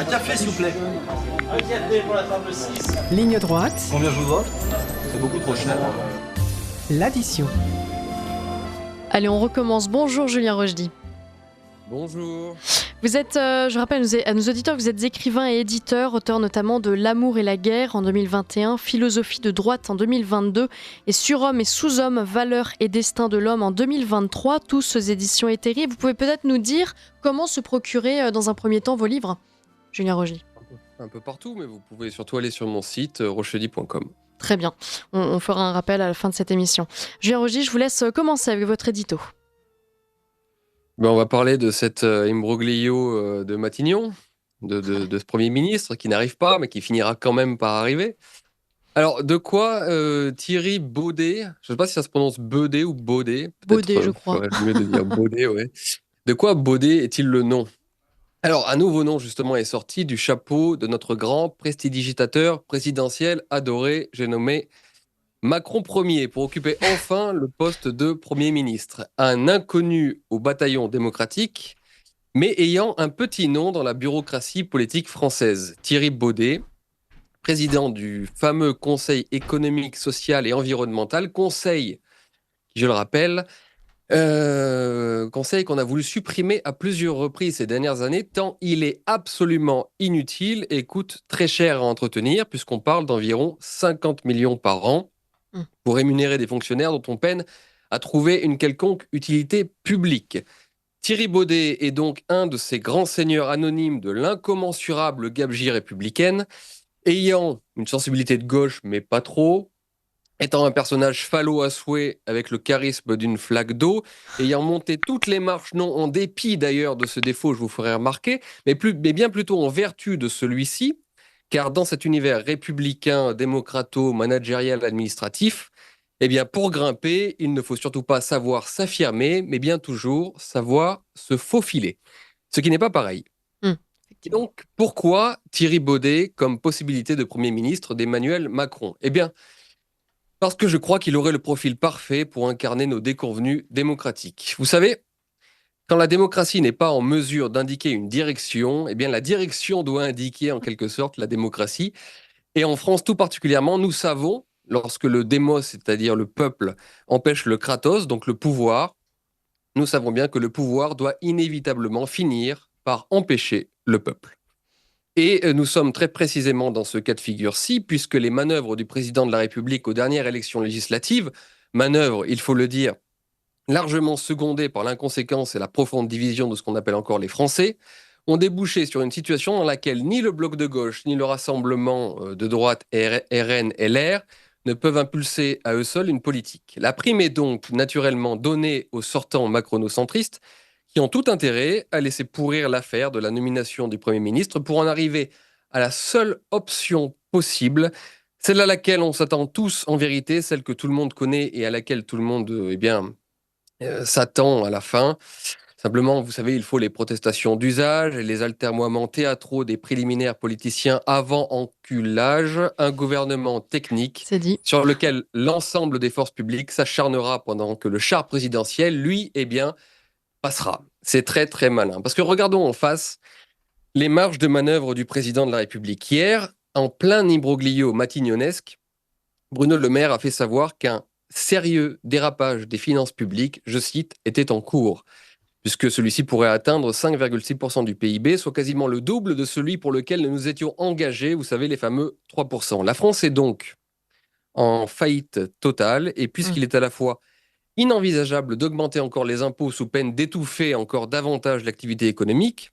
Un café, s'il vous plaît. Un café pour la table 6. Ligne droite, Combien je vous dois? C'est beaucoup trop cher. l'addition. Allez, on recommence. Bonjour Julien Rochdy. Bonjour. Vous êtes, je rappelle à nos auditeurs que vous êtes écrivain et éditeur, auteur notamment de L'amour et la guerre en 2021, Philosophie de droite en 2022 et Surhomme et sous-homme, valeurs et destin de l'homme en 2023, tous aux éditions Hétairie. Vous pouvez peut-être nous dire comment se procurer dans un premier temps vos livres, Julien Rochdy. Un peu partout, mais vous pouvez surtout aller sur mon site rochedy.com. Très bien, on fera un rappel à la fin de cette émission. Julien Rochdy, je vous laisse commencer avec votre édito. On va parler de cet imbroglio de Matignon, de ce Premier ministre qui n'arrive pas, mais qui finira quand même par arriver. Alors, de quoi Thierry Baudet, je ne sais pas si ça se prononce Baudet ou Baudet. Baudet, je crois. Mieux de dire Baudet, ouais. De quoi Baudet est-il le nom? Alors, un nouveau nom, justement, est sorti du chapeau de notre grand prestidigitateur présidentiel adoré, j'ai nommé Macron Ier, pour occuper enfin le poste de Premier ministre. Un inconnu au bataillon démocratique, mais ayant un petit nom dans la bureaucratie politique française. Thierry Baudet, président du fameux Conseil économique, social et environnemental, conseil, je le rappelle, conseil qu'on a voulu supprimer à plusieurs reprises ces dernières années, tant il est absolument inutile et coûte très cher à entretenir, puisqu'on parle d'environ 50 millions par an pour rémunérer des fonctionnaires dont on peine à trouver une quelconque utilité publique. Thierry Baudet est donc un de ces grands seigneurs anonymes de l'incommensurable gabegie républicaine, ayant une sensibilité de gauche, mais pas trop, étant un personnage falot à souhait avec le charisme d'une flaque d'eau, ayant monté toutes les marches, non en dépit d'ailleurs de ce défaut, je vous ferai remarquer, mais bien plutôt en vertu de celui-ci, car dans cet univers républicain, démocrato-managérial administratif, eh bien, pour grimper, il ne faut surtout pas savoir s'affirmer, mais bien toujours savoir se faufiler. Ce qui n'est pas pareil. Et donc, pourquoi Thierry Baudet comme possibilité de Premier ministre d'Emmanuel Macron? Eh bien, parce que je crois qu'il aurait le profil parfait pour incarner nos déconvenus démocratiques. Vous savez, quand la démocratie n'est pas en mesure d'indiquer une direction, eh bien la direction doit indiquer en quelque sorte la démocratie. Et en France tout particulièrement, nous savons, lorsque le démos, c'est-à-dire le peuple, empêche le kratos, donc le pouvoir, nous savons bien que le pouvoir doit inévitablement finir par empêcher le peuple. Et nous sommes très précisément dans ce cas de figure-ci, puisque les manœuvres du président de la République aux dernières élections législatives, manœuvres, il faut le dire, largement secondées par l'inconséquence et la profonde division de ce qu'on appelle encore les Français, ont débouché sur une situation dans laquelle ni le bloc de gauche, ni le rassemblement de droite RN, LR ne peuvent impulser à eux seuls une politique. La prime est donc naturellement donnée aux sortants macronocentristes qui ont tout intérêt à laisser pourrir l'affaire de la nomination du Premier ministre pour en arriver à la seule option possible, celle à laquelle on s'attend tous en vérité, celle que tout le monde connaît et à laquelle tout le monde s'attend à la fin. Simplement, vous savez, il faut les protestations d'usage et les altermoiements théâtraux des préliminaires politiciens avant enculage, un gouvernement technique sur lequel l'ensemble des forces publiques s'acharnera pendant que le char présidentiel, lui, passera. C'est très très malin. Parce que regardons en face les marges de manœuvre du président de la République. Hier, en plein imbroglio matignonesque, Bruno Le Maire a fait savoir qu'un sérieux dérapage des finances publiques, je cite, était en cours, puisque celui-ci pourrait atteindre 5,6% du PIB, soit quasiment le double de celui pour lequel nous nous étions engagés, vous savez, les fameux 3%. La France est donc en faillite totale, et puisqu'il est à la fois inenvisageable d'augmenter encore les impôts sous peine d'étouffer encore davantage l'activité économique,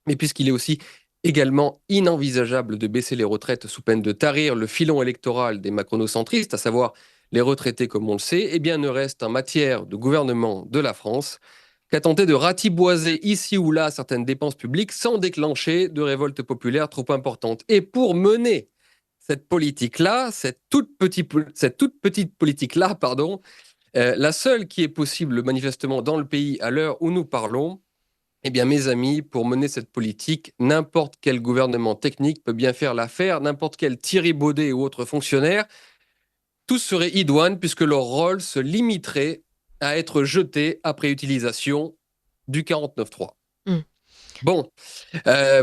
mais puisqu'il est aussi également inenvisageable de baisser les retraites sous peine de tarir le filon électoral des macronocentristes, à savoir les retraités comme on le sait, eh bien ne reste en matière de gouvernement de la France qu'à tenter de ratiboiser ici ou là certaines dépenses publiques sans déclencher de révolte populaire trop importante. Et pour mener cette politique-là, cette toute petite politique-là, la seule qui est possible manifestement dans le pays à l'heure où nous parlons, eh bien mes amis, pour mener cette politique, n'importe quel gouvernement technique peut bien faire l'affaire, n'importe quel Thierry Baudet ou autre fonctionnaire, tous seraient idoines puisque leur rôle se limiterait à être jetés après utilisation du 49.3. Bon,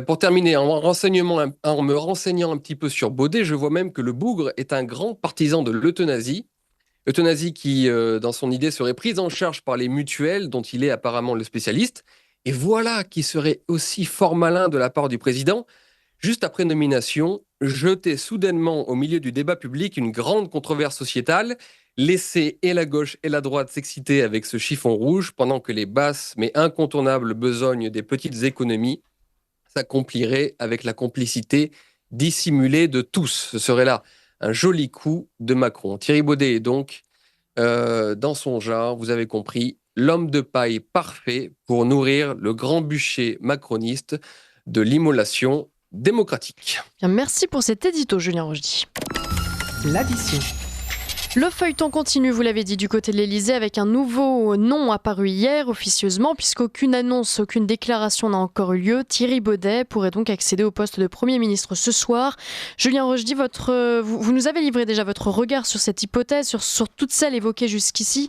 pour terminer, en me renseignant un petit peu sur Baudet, je vois même que le bougre est un grand partisan de l'euthanasie. Euthanasie qui, dans son idée, serait prise en charge par les mutuelles, dont il est apparemment le spécialiste. Et voilà qui serait aussi fort malin de la part du président, juste après nomination, jeter soudainement au milieu du débat public une grande controverse sociétale, laisser et la gauche et la droite s'exciter avec ce chiffon rouge, pendant que les basses mais incontournables besognes des petites économies s'accompliraient avec la complicité dissimulée de tous. Ce serait là un joli coup de Macron. Thierry Baudet est donc, dans son genre, vous avez compris, l'homme de paille parfait pour nourrir le grand bûcher macroniste de l'immolation démocratique. Bien, merci pour cet édito, Julien Rochdy. L'addition. Le feuilleton continue, vous l'avez dit, du côté de l'Elysée avec un nouveau nom apparu hier officieusement, puisqu'aucune annonce, aucune déclaration n'a encore eu lieu. Thierry Baudet pourrait donc accéder au poste de Premier ministre ce soir. Julien Rochdy, vous nous avez livré déjà votre regard sur cette hypothèse, sur toutes celles évoquées jusqu'ici.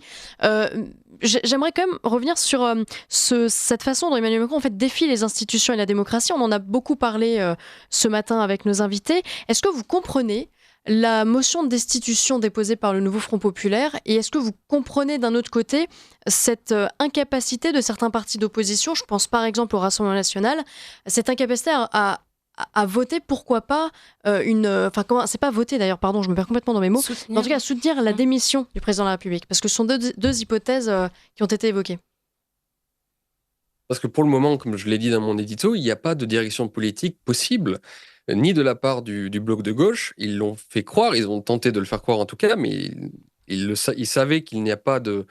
J'aimerais quand même revenir sur cette façon dont Emmanuel Macron en fait, défie les institutions et la démocratie. On en a beaucoup parlé ce matin avec nos invités. Est-ce que vous comprenez la motion de destitution déposée par le nouveau Front populaire, et est-ce que vous comprenez d'un autre côté cette incapacité de certains partis d'opposition, je pense par exemple au Rassemblement national, cette incapacité à voter, pourquoi pas c'est pas voter d'ailleurs, pardon, je me perds complètement dans mes mots, mais en tout cas soutenir la démission du président de la République, parce que ce sont deux hypothèses qui ont été évoquées. Parce que pour le moment, comme je l'ai dit dans mon édito, il n'y a pas de direction politique possible, ni de la part du bloc de gauche. Ils l'ont fait croire, ils ont tenté de le faire croire en tout cas, mais ils savaient qu'il n'y a pas de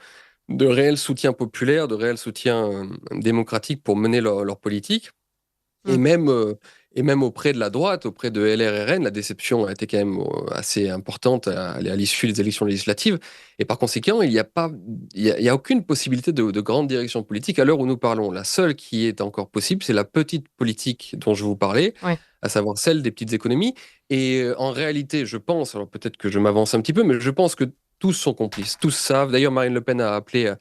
réel soutien populaire, de réel soutien démocratique pour mener leur politique. Et même auprès de la droite, auprès de LRRN, la déception a été quand même assez importante à l'issue des élections législatives. Et par conséquent, il n'y a aucune possibilité de grande direction politique à l'heure où nous parlons. La seule qui est encore possible, c'est la petite politique dont je vous parlais, à savoir celle des petites économies. Et en réalité, je pense, alors peut-être que je m'avance un petit peu, mais je pense que tous sont complices, tous savent. D'ailleurs, Marine Le Pen a appelé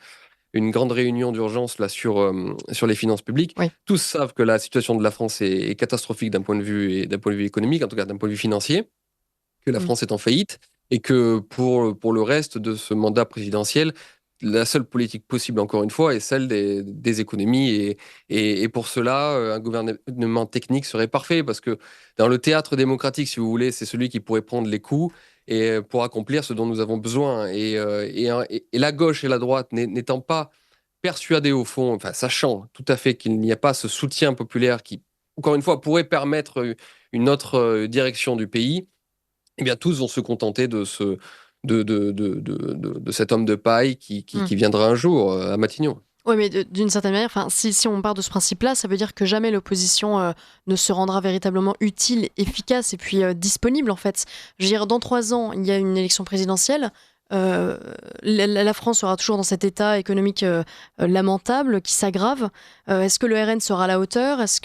une grande réunion d'urgence là sur les finances publiques. Oui. Tous savent que la situation de la France est catastrophique d'un point de vue économique, en tout cas d'un point de vue financier, que la France est en faillite et que pour le reste de ce mandat présidentiel, la seule politique possible, encore une fois, est celle des économies. Et pour cela, un gouvernement technique serait parfait parce que dans le théâtre démocratique, si vous voulez, c'est celui qui pourrait prendre les coups et pour accomplir ce dont nous avons besoin. Et la gauche et la droite n'étant pas persuadés au fond, enfin sachant tout à fait qu'il n'y a pas ce soutien populaire qui, encore une fois, pourrait permettre une autre direction du pays, eh bien tous vont se contenter de cet homme de paille qui viendra un jour à Matignon. Oui, mais d'une certaine manière, si on part de ce principe-là, ça veut dire que jamais l'opposition ne se rendra véritablement utile, efficace et puis disponible, en fait. Je veux dire, dans 3 ans, il y a une élection présidentielle. La France sera toujours dans cet état économique lamentable qui s'aggrave. Est-ce que le RN sera à la hauteur ? Qu'est-ce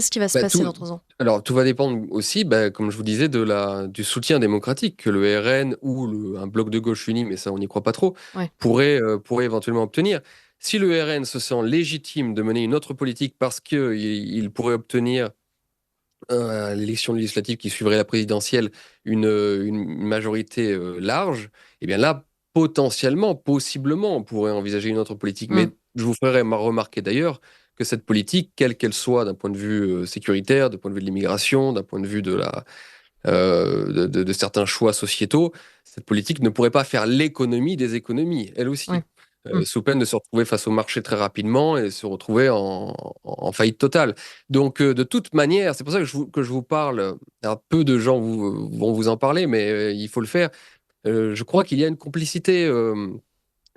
qui va se passer dans 3 ans ? Alors, tout va dépendre aussi, comme je vous disais, du soutien démocratique que le RN ou un bloc de gauche uni, mais ça, on n'y croit pas trop, pourrait éventuellement obtenir. Si le RN se sent légitime de mener une autre politique parce qu'il pourrait obtenir à l'élection législative qui suivrait la présidentielle une majorité large, eh bien là, possiblement, on pourrait envisager une autre politique. Mais je vous ferai remarquer d'ailleurs que cette politique, quelle qu'elle soit d'un point de vue sécuritaire, d'un point de vue de l'immigration, d'un point de vue de certains choix sociétaux, cette politique ne pourrait pas faire l'économie des économies, elle aussi. Sous peine de se retrouver face au marché très rapidement et se retrouver en faillite totale. Donc, de toute manière, c'est pour ça que je vous parle. Alors, peu de gens vont vous en parler, mais il faut le faire. Je crois qu'il y a une complicité,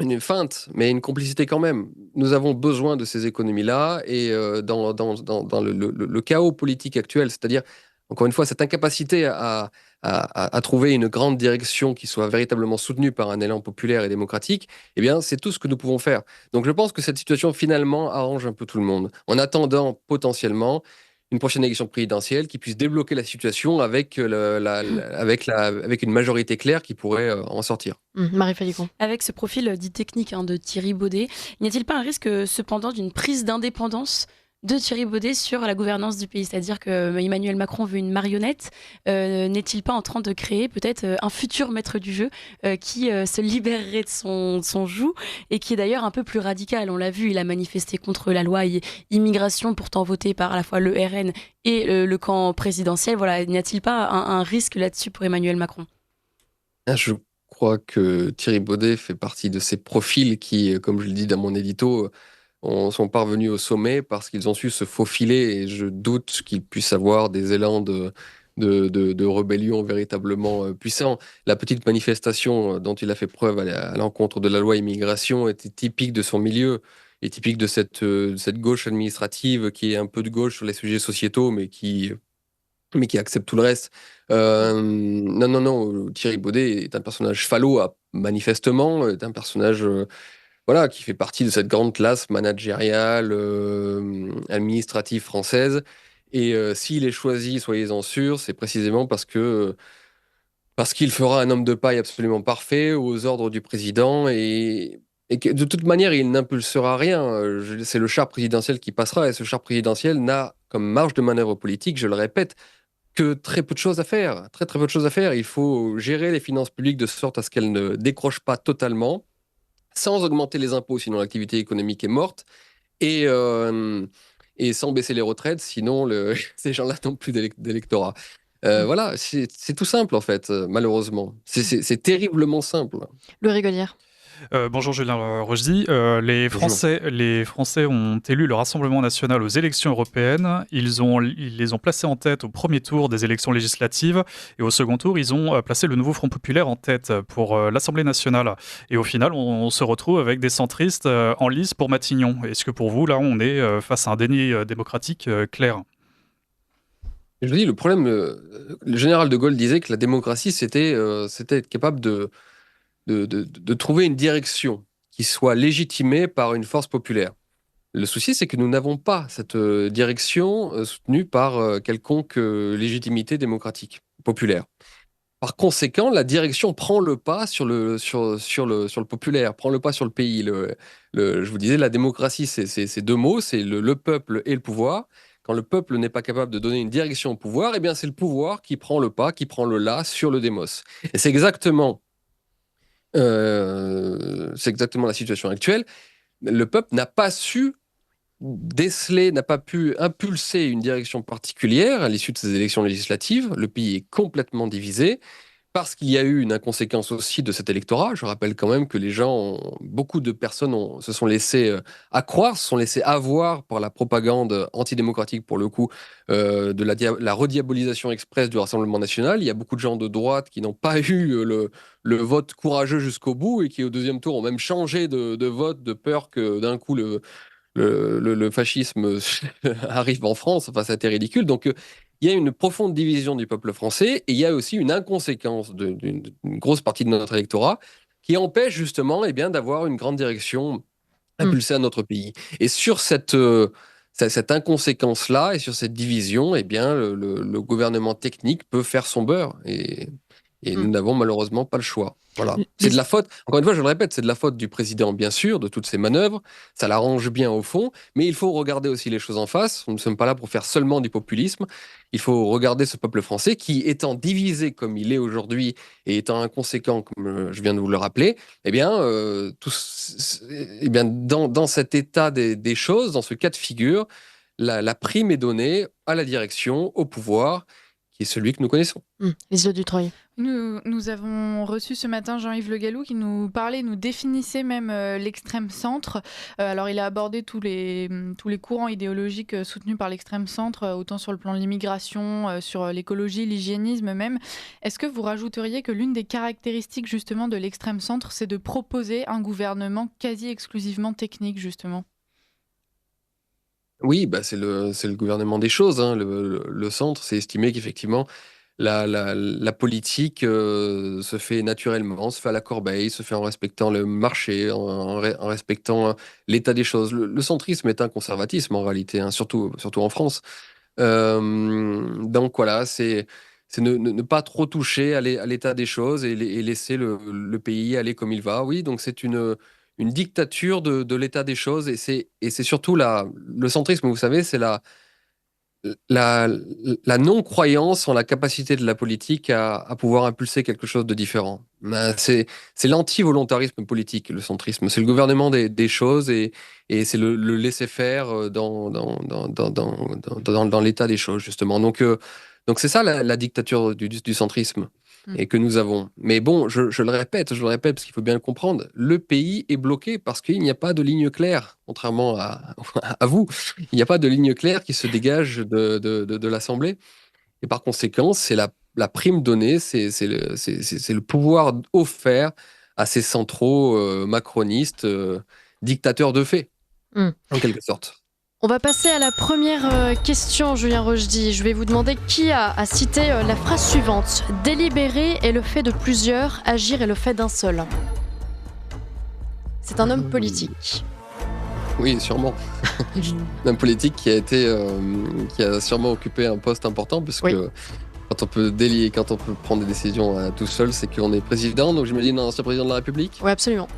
une feinte, mais une complicité quand même. Nous avons besoin de ces économies-là et dans le chaos politique actuel, c'est-à-dire, encore une fois, cette incapacité à trouver une grande direction qui soit véritablement soutenue par un élan populaire et démocratique, eh bien, c'est tout ce que nous pouvons faire. Donc, je pense que cette situation, finalement, arrange un peu tout le monde. En attendant, potentiellement, une prochaine élection présidentielle qui puisse débloquer la situation avec une majorité claire qui pourrait en sortir. Marie Fallicon. Avec ce profil dit technique de Thierry Baudet, n'y a-t-il pas un risque, cependant, d'une prise d'indépendance de Thierry Baudet sur la gouvernance du pays. C'est-à-dire que Emmanuel Macron veut une marionnette. N'est-il pas en train de créer peut-être un futur maître du jeu qui se libérerait de son joug et qui est d'ailleurs un peu plus radical? On l'a vu, il a manifesté contre la loi immigration, pourtant votée par à la fois le RN et le camp présidentiel. Voilà, n'y a-t-il pas un risque là-dessus pour Emmanuel Macron? Je crois que Thierry Baudet fait partie de ces profils qui, comme je le dis dans mon édito, sont parvenus au sommet parce qu'ils ont su se faufiler et je doute qu'ils puissent avoir des élans de rébellion véritablement puissants. La petite manifestation dont il a fait preuve à l'encontre de la loi immigration était typique de son milieu et typique de cette gauche administrative qui est un peu de gauche sur les sujets sociétaux, mais qui accepte tout le reste. Non, non, non, Thierry Baudet est un personnage falot, manifestement, est un personnage voilà, qui fait partie de cette grande classe managériale, administrative française. Et s'il est choisi, soyez-en sûrs, c'est précisément parce qu'il fera un homme de paille absolument parfait aux ordres du président et que de toute manière, il n'impulsera rien. C'est le char présidentiel qui passera et ce char présidentiel n'a comme marge de manœuvre politique, je le répète, que très peu de choses à faire. Très, très peu de choses à faire. Il faut gérer les finances publiques de sorte à ce qu'elles ne décrochent pas totalement sans augmenter les impôts, sinon l'activité économique est morte, et, euh, et sans baisser les retraites, sinon ces gens-là n'ont plus d'électorat. Voilà, c'est tout simple en fait, malheureusement. C'est terriblement simple. Le Rigolière. Bonjour Julien Rochdy. Les Bonjour. Français ont élu le Rassemblement national aux élections européennes. Ils les ont placés en tête au premier tour des élections législatives et au second tour, ils ont placé le nouveau Front populaire en tête pour l'Assemblée nationale. Et au final, on se retrouve avec des centristes en lice pour Matignon. Est-ce que pour vous, là, on est face à un déni démocratique clair? Je vous dis, le problème, le général de Gaulle disait que la démocratie, c'était être capable de trouver une direction qui soit légitimée par une force populaire. Le souci, c'est que nous n'avons pas cette direction soutenue par quelconque légitimité démocratique populaire. Par conséquent, la direction prend le pas sur le populaire, prend le pas sur le pays. Je vous disais, la démocratie, c'est deux mots, c'est le peuple et le pouvoir. Quand le peuple n'est pas capable de donner une direction au pouvoir, eh bien c'est le pouvoir qui prend le pas, qui prend le là sur le démos. Et c'est exactement la situation actuelle. Le peuple n'a pas su déceler, n'a pas pu impulser une direction particulière à l'issue de ces élections législatives. Le pays est complètement divisé parce qu'il y a eu une inconséquence aussi de cet électorat. Je rappelle quand même que beaucoup de personnes se sont laissées accroire, se sont laissées avoir par la propagande antidémocratique, pour le coup, de la rediabolisation express du Rassemblement national. Il y a beaucoup de gens de droite qui n'ont pas eu le vote courageux jusqu'au bout et qui, au deuxième tour, ont même changé de vote de peur que d'un coup le fascisme arrive en France. Enfin, ça a été ridicule. Donc, il y a une profonde division du peuple français et il y a aussi une inconséquence d'une grosse partie de notre électorat qui empêche justement d'avoir une grande direction impulsée à notre pays. Et sur cette inconséquence-là et sur cette division, le gouvernement technique peut faire son beurre. Et nous n'avons malheureusement pas le choix. Voilà. C'est de la faute, encore une fois, je le répète, c'est de la faute du président, bien sûr, de toutes ces manœuvres. Ça l'arrange bien au fond, mais il faut regarder aussi les choses en face. Nous ne sommes pas là pour faire seulement du populisme. Il faut regarder ce peuple français qui, étant divisé comme il est aujourd'hui et étant inconséquent, comme je viens de vous le rappeler, dans cet état des choses, dans ce cas de figure, la prime est donnée à la direction, au pouvoir, qui est celui que nous connaissons. Lisa Dutreuil. Nous avons reçu ce matin Jean-Yves Le Gallou qui nous parlait, nous définissait même l'extrême centre. Alors il a abordé tous les courants idéologiques soutenus par l'extrême centre, autant sur le plan de l'immigration, sur l'écologie, l'hygiénisme même. Est-ce que vous rajouteriez que l'une des caractéristiques justement de l'extrême centre, c'est de proposer un gouvernement quasi exclusivement technique justement? Oui, c'est le gouvernement des choses, hein. Le centre, c'est estimer qu'effectivement, la politique se fait naturellement, se fait à la corbeille, se fait en respectant le marché, en respectant l'état des choses. Le centrisme est un conservatisme en réalité, hein, surtout en France. Donc voilà, c'est ne pas trop toucher à l'état des choses et laisser le pays aller comme il va. Oui, donc c'est une une dictature de l'état des choses. Et c'est surtout le centrisme, vous savez, c'est la, la non-croyance en la capacité de la politique à pouvoir impulser quelque chose de différent. Ben, c'est l'anti-volontarisme politique, le centrisme. C'est le gouvernement des choses et c'est le laisser-faire dans l'état des choses, justement. Donc c'est ça la dictature du centrisme et que nous avons. Mais bon, je le répète parce qu'il faut bien le comprendre, le pays est bloqué parce qu'il n'y a pas de ligne claire, contrairement à vous. Il n'y a pas de ligne claire qui se dégage de l'Assemblée. Et par conséquent, c'est la prime donnée, c'est le pouvoir offert à ces centraux macronistes, dictateurs de fait, en quelque sorte. On va passer à la première question, Julien Rochdy. Je vais vous demander qui a cité la phrase suivante. Délibérer est le fait de plusieurs, agir est le fait d'un seul. C'est un homme politique. Oui, sûrement. Un politique qui a sûrement occupé un poste important, puisque quand on peut quand on peut prendre des décisions tout seul, c'est qu'on est président, donc j'imagine un ancien président de la République. Oui, absolument.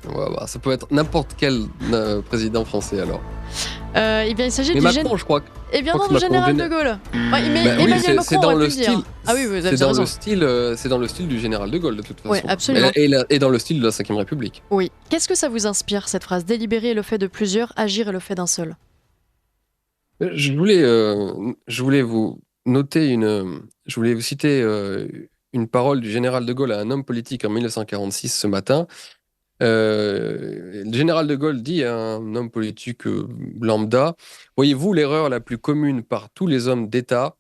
Ouais, bah, ça peut être n'importe quel président français alors. Eh bien, il s'agit du Macron, je crois. Eh bien non, du général de Gaulle. Emmanuel Macron, c'est dans le style. Ah oui, vous avez raison. C'est dans le style du général de Gaulle de toute façon. Oui, absolument. Et dans le style de la Ve République. Oui. Qu'est-ce que ça vous inspire cette phrase? Délibérer est le fait de plusieurs, agir est le fait d'un seul. Je voulais vous citer une parole du général de Gaulle à un homme politique en 1946 ce matin. Le général de Gaulle dit à un homme politique lambda: voyez-vous, l'erreur la plus commune par tous les hommes d'État,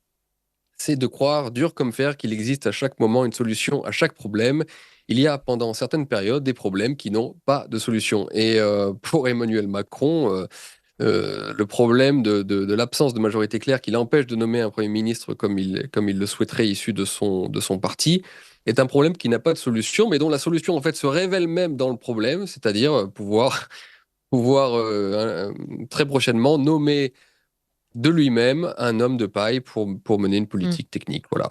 c'est de croire dur comme fer qu'il existe à chaque moment une solution à chaque problème. Il y a pendant certaines périodes des problèmes qui n'ont pas de solution. Et pour Emmanuel Macron, le problème de l'absence de majorité claire qui l'empêche de nommer un Premier ministre comme il le souhaiterait, issu de son parti, est un problème qui n'a pas de solution, mais dont la solution en fait se révèle même dans le problème, c'est-à-dire pouvoir très prochainement nommer de lui-même un homme de paille pour mener une politique technique. Voilà.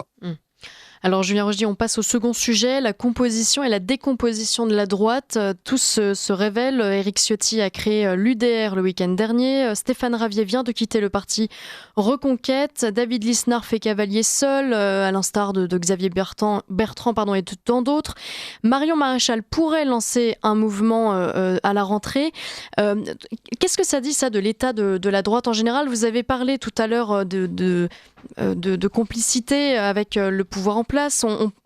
Alors Julien Rochdy, on passe au second sujet, la composition et la décomposition de la droite. Tout se révèle. Éric Ciotti a créé l'UDR le week-end dernier. Stéphane Ravier vient de quitter le parti Reconquête. David Lisnard fait cavalier seul, à l'instar de Xavier Bertrand et de tant d'autres. Marion Maréchal pourrait lancer un mouvement à la rentrée. Qu'est-ce que ça dit, ça, de l'état de la droite en général? Vous avez parlé tout à l'heure de complicité avec le pouvoir en place.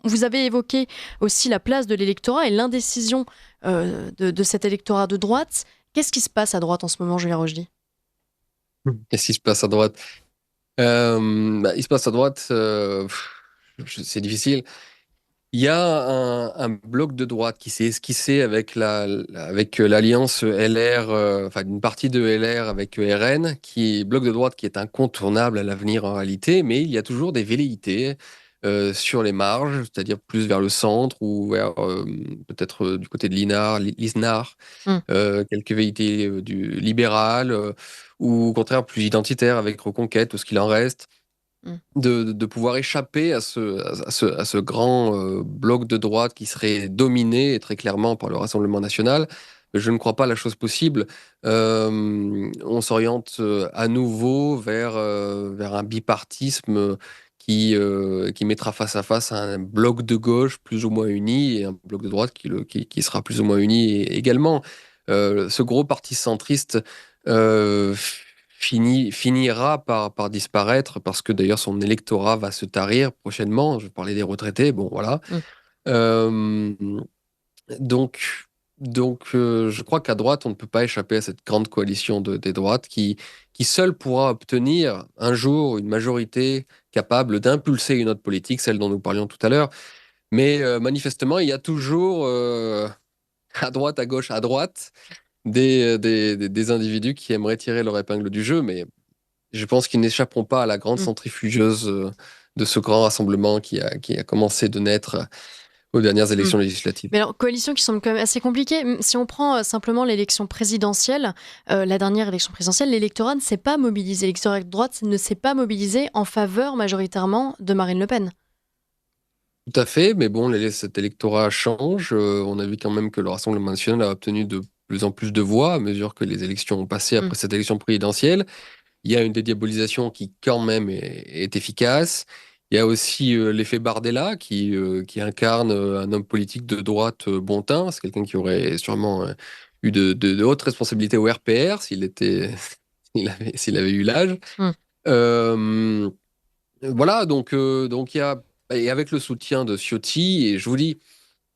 Vous avez évoqué aussi la place de l'électorat et l'indécision de cet électorat de droite. Qu'est-ce qui se passe à droite en ce moment, Julien Rochdy? Qu'est-ce qui se passe à droite? Il se passe à droite, c'est difficile. Il y a un bloc de droite qui s'est esquissé avec l'alliance LR, enfin une partie de LR avec RN, bloc de droite qui est incontournable à l'avenir en réalité, mais il y a toujours des velléités sur les marges, c'est-à-dire plus vers le centre ou vers peut-être du côté de Lisnard, quelques velléités du libéral ou au contraire plus identitaire avec Reconquête, tout ce qu'il en reste. De pouvoir échapper à ce grand bloc de droite qui serait dominé très clairement par le Rassemblement national. Je ne crois pas la chose possible. On s'oriente à nouveau vers un bipartisme qui mettra face à face un bloc de gauche plus ou moins uni et un bloc de droite qui sera plus ou moins uni également. Ce gros parti centriste finira par disparaître parce que d'ailleurs son électorat va se tarir prochainement. Je parlais des retraités, bon voilà. Donc je crois qu'à droite, on ne peut pas échapper à cette grande coalition des droites qui seule pourra obtenir un jour une majorité capable d'impulser une autre politique, celle dont nous parlions tout à l'heure. Mais manifestement, il y a toujours à droite, à gauche, à droite, des individus qui aimeraient tirer leur épingle du jeu, mais je pense qu'ils n'échapperont pas à la grande centrifugeuse de ce grand rassemblement qui a commencé de naître aux dernières élections législatives. Mais alors, coalition qui semble quand même assez compliquée. Si on prend simplement l'élection présidentielle, la dernière élection présidentielle, l'électorat ne s'est pas mobilisé. L'électorat de droite ne s'est pas mobilisé en faveur majoritairement de Marine Le Pen. Tout à fait, mais bon, cet électorat change. On a vu quand même que le Rassemblement national a obtenu de plus en plus de voix à mesure que les élections ont passé après cette élection présidentielle. Il y a une dédiabolisation qui, quand même, est efficace. Il y a aussi l'effet Bardella qui incarne un homme politique de droite bon teint. C'est quelqu'un qui aurait sûrement eu de hautes responsabilités au RPR s'il avait eu l'âge. Euh, voilà, donc il y a, et avec le soutien de Ciotti, et je vous dis,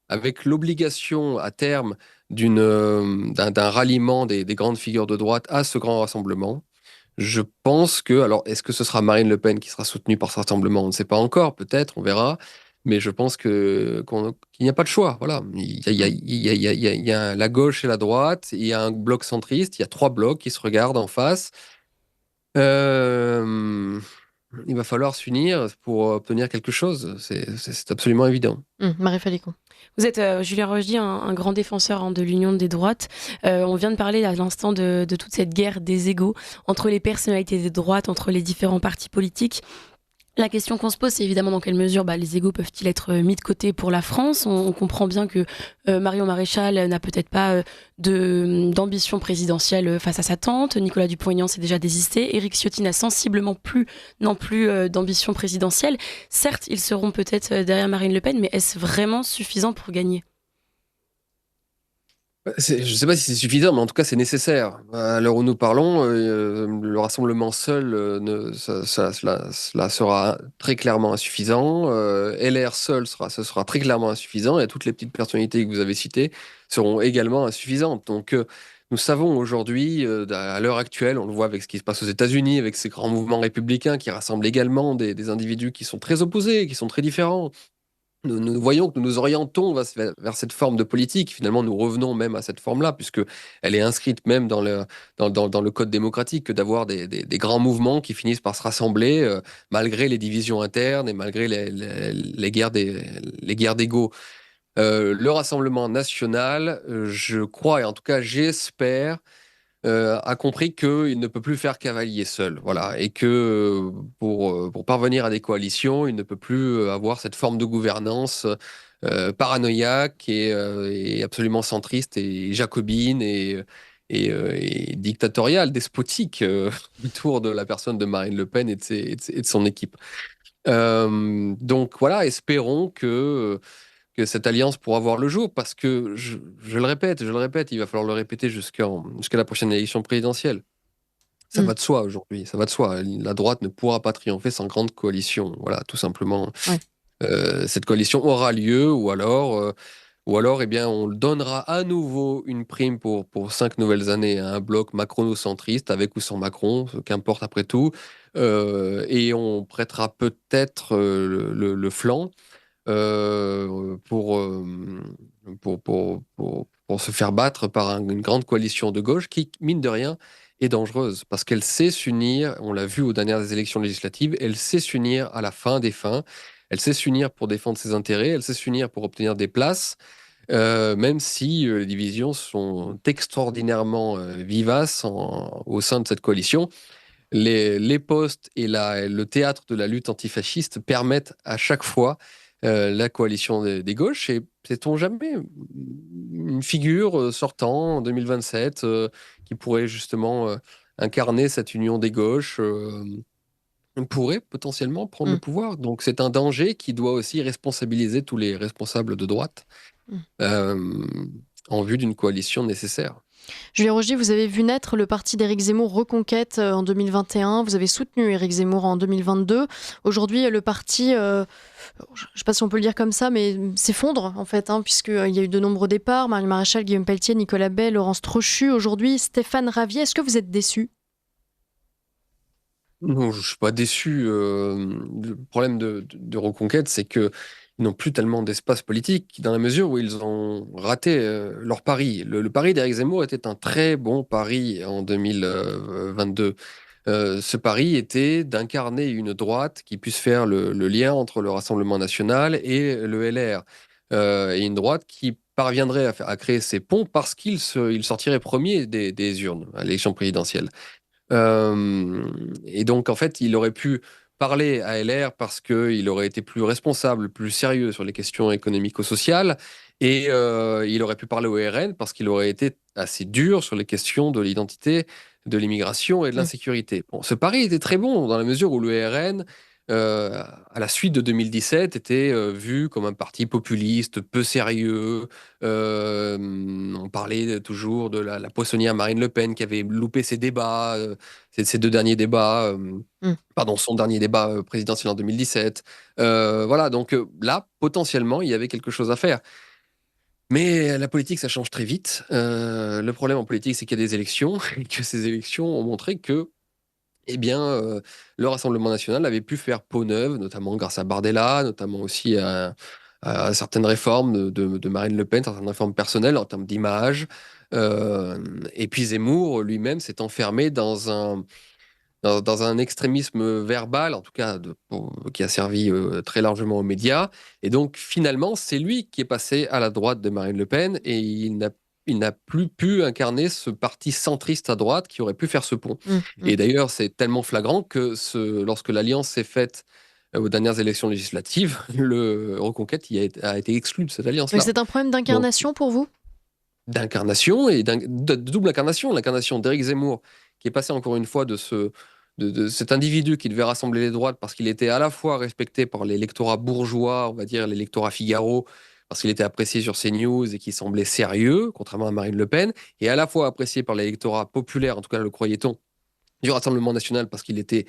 avec l'obligation à terme d'un ralliement des grandes figures de droite à ce grand rassemblement, je pense que, alors, est-ce que ce sera Marine Le Pen qui sera soutenue par ce rassemblement? On ne sait pas encore, peut-être, on verra. Mais je pense qu'il n'y a pas de choix. Voilà. Il y a la gauche et la droite, il y a un bloc centriste, il y a 3 blocs qui se regardent en face. Il va falloir s'unir pour obtenir quelque chose. C'est absolument évident. Marie Falicon. Vous êtes, Julien Rochdy, un grand défenseur de l'union des droites. On vient de parler à l'instant de toute cette guerre des égos entre les personnalités des droites, entre les différents partis politiques. La question qu'on se pose, c'est évidemment dans quelle mesure les égos peuvent-ils être mis de côté pour la France. On comprend bien que Marion Maréchal n'a peut-être pas d'ambition présidentielle face à sa tante. Nicolas Dupont-Aignan s'est déjà désisté. Éric Ciotti n'a sensiblement plus non plus d'ambition présidentielle. Certes, ils seront peut-être derrière Marine Le Pen, mais est-ce vraiment suffisant pour gagner ? Je ne sais pas si c'est suffisant, mais en tout cas, c'est nécessaire. À l'heure où nous parlons, le rassemblement seul, cela sera très clairement insuffisant. LR seul, ce sera très clairement insuffisant. Et toutes les petites personnalités que vous avez citées seront également insuffisantes. Donc, nous savons aujourd'hui, à l'heure actuelle, on le voit avec ce qui se passe aux États-Unis, avec ces grands mouvements républicains qui rassemblent également des individus qui sont très opposés, qui sont très différents. Nous voyons que nous nous orientons vers cette forme de politique. Finalement, nous revenons même à cette forme-là, puisque elle est inscrite même dans le code démocratique, que d'avoir des grands mouvements qui finissent par se rassembler malgré les divisions internes et malgré les guerres d'ego. Le Rassemblement national, je crois, et en tout cas j'espère, a compris qu'il ne peut plus faire cavalier seul, voilà, et que pour parvenir à des coalitions, il ne peut plus avoir cette forme de gouvernance paranoïaque et absolument centriste et jacobine et dictatoriale, despotique autour de la personne de Marine Le Pen et de son équipe. Donc voilà, espérons que cette alliance pourra voir le jour, parce que, je le répète, il va falloir le répéter jusqu'à la prochaine élection présidentielle. Ça va de soi aujourd'hui, ça va de soi. La droite ne pourra pas triompher sans grande coalition, voilà, tout simplement. Ouais. Cette coalition aura lieu, ou alors, eh bien, on donnera à nouveau une prime pour 5 nouvelles années à un bloc macronocentriste, avec ou sans Macron, qu'importe après tout, et on prêtera peut-être le flanc pour se faire battre par une grande coalition de gauche qui, mine de rien, est dangereuse parce qu'elle sait s'unir, on l'a vu aux dernières élections législatives, elle sait s'unir à la fin des fins, elle sait s'unir pour défendre ses intérêts, elle sait s'unir pour obtenir des places, même si les divisions sont extraordinairement vivaces au sein de cette coalition. Les postes et le théâtre de la lutte antifasciste permettent à chaque fois la coalition des gauches, et sait-on jamais, une figure sortant en 2027 qui pourrait justement incarner cette union des gauches pourrait potentiellement prendre le pouvoir. Donc c'est un danger qui doit aussi responsabiliser tous les responsables de droite en vue d'une coalition nécessaire. Julien Rochdy, vous avez vu naître le parti d'Éric Zemmour Reconquête en 2021. Vous avez soutenu Éric Zemmour en 2022. Aujourd'hui, le parti, je ne sais pas si on peut le dire comme ça, mais s'effondre en fait, puisqu'il y a eu de nombreux départs. Marion Maréchal, Guillaume Pelletier, Nicolas Bay, Laurence Trochu. Aujourd'hui, Stéphane Ravier. Est-ce que vous êtes déçu ? Non, je ne suis pas déçu. Le problème de Reconquête, c'est qu'ils n'ont plus tellement d'espace politique, dans la mesure où ils ont raté leur pari. Le pari d'Éric Zemmour était un très bon pari en 2022. Ce pari était d'incarner une droite qui puisse faire le lien entre le Rassemblement national et le LR. Et une droite qui parviendrait à créer ces ponts parce qu'il sortirait premier des urnes à l'élection présidentielle. Et donc, en fait, il aurait pu parlé à LR parce qu'il aurait été plus responsable, plus sérieux sur les questions économico-sociales. Et il aurait pu parler au RN parce qu'il aurait été assez dur sur les questions de l'identité, de l'immigration et de l'insécurité. Bon, ce pari était très bon dans la mesure où le RN, à la suite de 2017, était vu comme un parti populiste, peu sérieux. On parlait toujours de la poissonnière Marine Le Pen qui avait loupé ses débats, ses deux derniers débats. Pardon, son dernier débat présidentiel en 2017. Voilà, donc là, potentiellement, il y avait quelque chose à faire. Mais la politique, ça change très vite. Le problème en politique, c'est qu'il y a des élections et que ces élections ont montré que, eh bien, le Rassemblement national avait pu faire peau neuve, notamment grâce à Bardella, notamment aussi à certaines réformes de Marine Le Pen, certaines réformes personnelles en termes d'image. Et puis Zemmour lui-même s'est enfermé dans un extrémisme verbal, en tout cas qui a servi très largement aux médias. Et donc, finalement, c'est lui qui est passé à la droite de Marine Le Pen et il n'a plus pu incarner ce parti centriste à droite qui aurait pu faire ce pont. Et d'ailleurs, c'est tellement flagrant que lorsque l'alliance s'est faite aux dernières élections législatives, le Reconquête a été exclu de cette alliance-là. Mais c'est un problème d'incarnation pour vous? D'incarnation et de double incarnation. L'incarnation d'Éric Zemmour, qui est passé encore une fois de cet individu qui devait rassembler les droites parce qu'il était à la fois respecté par l'électorat bourgeois, on va dire l'électorat Figaro, parce qu'il était apprécié sur CNews et qui semblait sérieux, contrairement à Marine Le Pen, et à la fois apprécié par l'électorat populaire, en tout cas le croyait-on, du Rassemblement national parce qu'il était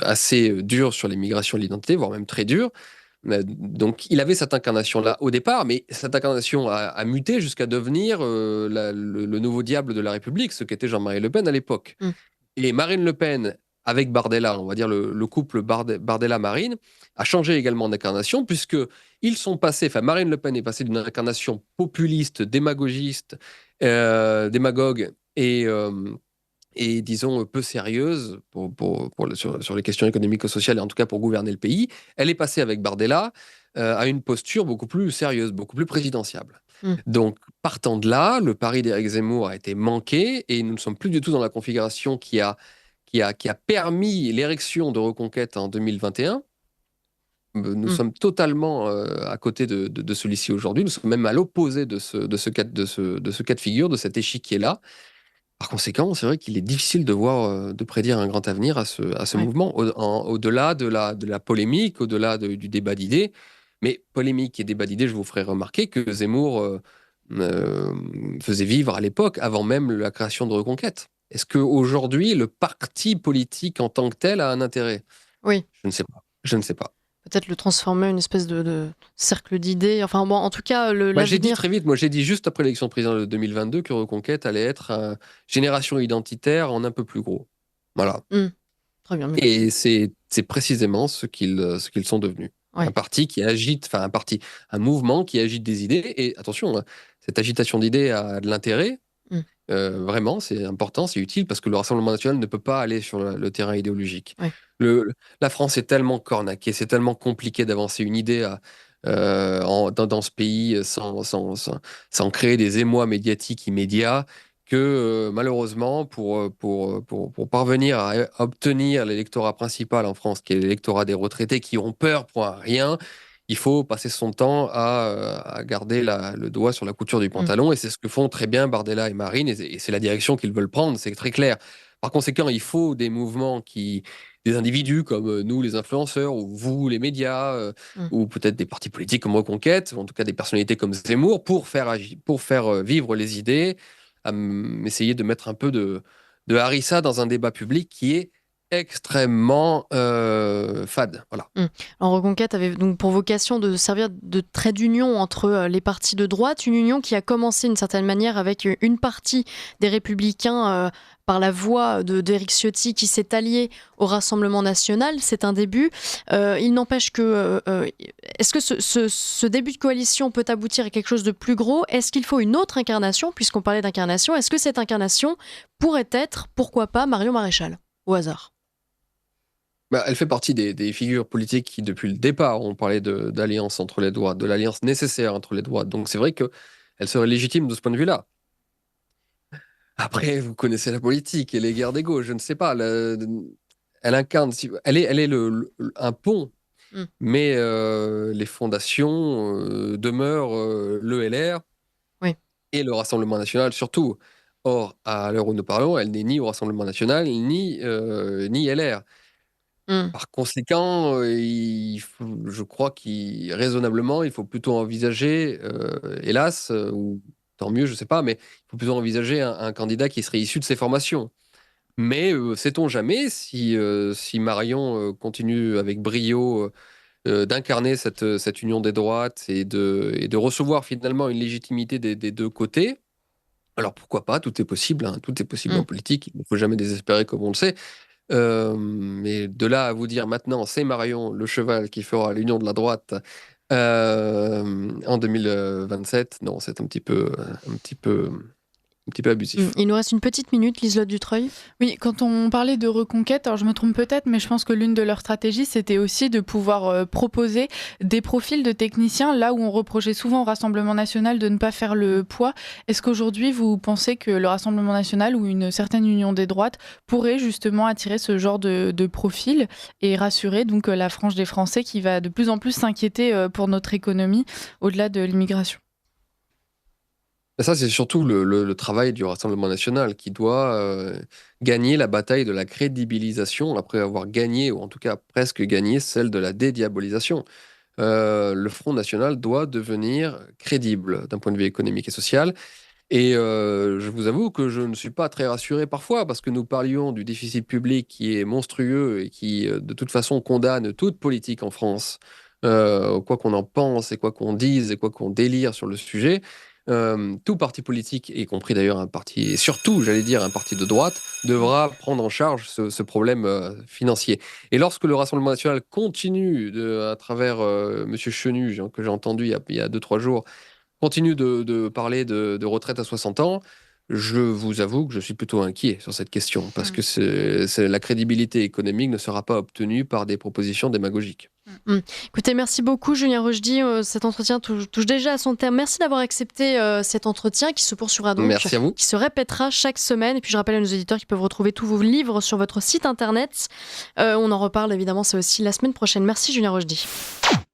assez dur sur l'immigration et l'identité, voire même très dur. Donc, il avait cette incarnation-là au départ, mais cette incarnation a muté jusqu'à devenir le nouveau diable de la République, ce qu'était Jean-Marie Le Pen à l'époque. Et Marine Le Pen, avec Bardella, on va dire le couple Bardella-Marine, a changé également d'incarnation, puisqu'ils sont passés, enfin Marine Le Pen est passée d'une incarnation populiste, démagogiste, démagogue et disons peu sérieuse sur les questions économiques et sociales, et en tout cas pour gouverner le pays. Elle est passée avec Bardella à une posture beaucoup plus sérieuse, beaucoup plus présidentiable. Donc, partant de là, le pari d'Éric Zemmour a été manqué et nous ne sommes plus du tout dans la configuration qui a permis l'érection de Reconquête en 2021. Nous sommes totalement à côté de celui-ci aujourd'hui. Nous sommes même à l'opposé de ce cas de figure, de cet échiquier-là. Par conséquent, c'est vrai qu'il est difficile de prédire un grand avenir à ce mouvement, au-delà de la polémique, au-delà du débat d'idées. Mais polémique et débat d'idées, je vous ferai remarquer que Zemmour faisait vivre à l'époque, avant même la création de Reconquête. Est-ce qu'aujourd'hui, le parti politique en tant que tel a un intérêt? Oui. Je ne sais pas. Je ne sais pas. Peut-être le transformer en une espèce de cercle d'idées. Enfin bon, en tout cas, j'ai dit très vite, moi j'ai dit juste après l'élection présidentielle de 2022 que Reconquête allait être une génération identitaire en un peu plus gros. Voilà. Très bien. Et c'est précisément ce qu'ils sont devenus. Un parti qui agite, enfin un mouvement qui agite des idées. Et attention, cette agitation d'idées a de l'intérêt. Vraiment, c'est important, c'est utile parce que le Rassemblement national ne peut pas aller sur le terrain idéologique. La France est tellement cornaquée, c'est tellement compliqué d'avancer une idée dans ce pays sans créer des émois médiatiques immédiats que malheureusement, pour parvenir à obtenir l'électorat principal en France, qui est l'électorat des retraités qui ont peur pour rien, il faut passer son temps à garder le doigt sur la couture du pantalon. Et c'est ce que font très bien Bardella et Marine. Et c'est la direction qu'ils veulent prendre, c'est très clair. Par conséquent, il faut des mouvements des individus comme nous, les influenceurs, ou vous, les médias, ou peut-être des partis politiques comme Reconquête, ou en tout cas des personnalités comme Zemmour, pour faire vivre les idées, essayer de mettre un peu de harissa dans un débat public qui est extrêmement fade. Voilà. En Reconquête avait donc pour vocation de servir de trait d'union entre les partis de droite, une union qui a commencé d'une certaine manière avec une partie des Républicains par la voix d'Éric Ciotti qui s'est allié au Rassemblement national. C'est un début. Il n'empêche que... est-ce que ce début de coalition peut aboutir à quelque chose de plus gros? Est-ce qu'il faut une autre incarnation? Puisqu'on parlait d'incarnation, est-ce que cette incarnation pourrait être, pourquoi pas, Marion Maréchal, au hasard? Elle fait partie des figures politiques qui, depuis le départ, ont parlé d'alliance entre les droites, de l'alliance nécessaire entre les droites. Donc c'est vrai qu'elle serait légitime de ce point de vue-là. Après, vous connaissez la politique et les guerres d'ego, je ne sais pas. elle incarne, elle est un pont, mais les fondations demeurent le LR et le Rassemblement national surtout. Or, à l'heure où nous parlons, elle n'est ni au Rassemblement national, ni LR. Par conséquent, je crois raisonnablement, il faut plutôt envisager, hélas, ou tant mieux, je ne sais pas, mais il faut plutôt envisager un candidat qui serait issu de ces formations. Mais sait-on jamais si Marion continue avec brio d'incarner cette union des droites et de recevoir finalement une légitimité des deux côtés. Alors pourquoi pas, tout est possible, hein, tout est possible en politique, il ne faut jamais désespérer comme on le sait. Mais de là à vous dire maintenant, c'est Marion le cheval qui fera l'union de la droite en 2027, non, c'est un petit peu abusif. Il nous reste une petite minute, Liselotte Dutreuil. Oui, quand on parlait de reconquête, alors je me trompe peut-être, mais je pense que l'une de leurs stratégies, c'était aussi de pouvoir proposer des profils de techniciens, là où on reprochait souvent au Rassemblement national de ne pas faire le poids. Est-ce qu'aujourd'hui, vous pensez que le Rassemblement national ou une certaine union des droites pourrait justement attirer ce genre de profil et rassurer donc la frange des Français qui va de plus en plus s'inquiéter pour notre économie au-delà de l'immigration? Ça, c'est surtout le travail du Rassemblement national qui doit gagner la bataille de la crédibilisation après avoir gagné, ou en tout cas presque gagné, celle de la dédiabolisation. Le Front national doit devenir crédible d'un point de vue économique et social. Et je vous avoue que je ne suis pas très rassuré parfois parce que nous parlions du déficit public qui est monstrueux et qui, de toute façon, condamne toute politique en France, quoi qu'on en pense et quoi qu'on dise et quoi qu'on délire sur le sujet. Tout parti politique, y compris d'ailleurs un parti, et surtout, j'allais dire, un parti de droite, devra prendre en charge ce problème financier. Et lorsque le Rassemblement national continue, à travers M. Chenu, que j'ai entendu il y a 2-3 jours, continue de parler de retraite à 60 ans, je vous avoue que je suis plutôt inquiet sur cette question, parce que la crédibilité économique ne sera pas obtenue par des propositions démagogiques. Écoutez, merci beaucoup Julien Rochdy. Cet entretien touche déjà à son terme. Merci d'avoir accepté cet entretien qui se poursuivra donc, merci à vous. Qui se répétera chaque semaine. Et puis je rappelle à nos auditeurs qu'ils peuvent retrouver tous vos livres sur votre site internet. On en reparle évidemment, c'est aussi la semaine prochaine. Merci Julien Rochdy.